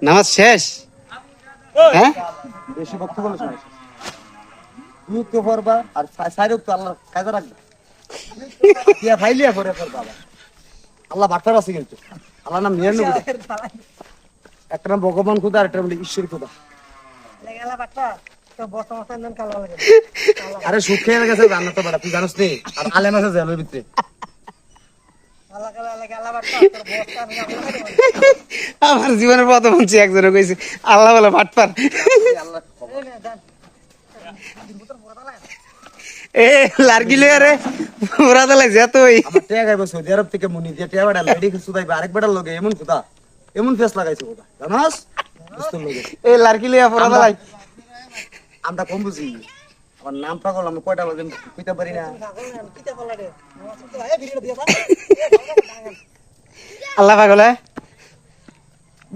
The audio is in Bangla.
নামাজ শেষ? হ্যাঁ, বেশি বক্তব্য বলে শোনাইছিস। তুই তো পড়বা আর সাইরক তো আল্লাহ কাজে রাখবে। দিয়া ফাইলিয়া পড়ে পড়বা। আল্লাহ বাট্টার আছে কিন্তু। আল্লাহ নাম নিয়ে নেব। একটা নাম ভগবান খোদা আর একটা নাম ঈশ্বর খোদা। লেগালা বাট্টা তো বর্তমান নাম কালো লাগে। আরে সুখ খেয়ে গেছে জান্নাত তো বড় তুই জানিস নি আর আলেম আছে জেলের ভিতরে। আল্লাহ কালা লেগালা বাট্টা তোর বস্তা আমি আমার জীবনের প্রথম শুনছি একজনে কইছে আল্লাহ বলে বাটপার। আল্লাহ এ লার্গিলে রে পুরা দলাই যেতই আমার টিয়া গাইবো সৌদি আরব থেকে মুনি দিয়ে টিয়া বাড়া লেডি সুদাইবে আরেক বেটার লগে এমন খোদা এমন ফেস লাগাইছে খোদা জানাস বুঝতে লগে এ লার্গিলে পুরা দলাই আমরা কম বুঝি আমার নাম পাগল আমি কয়টা বাজে কইতে পারি না কিতা বলা রে আমার তো ভিডিও দিয়া দা আল্লাহ পাগলে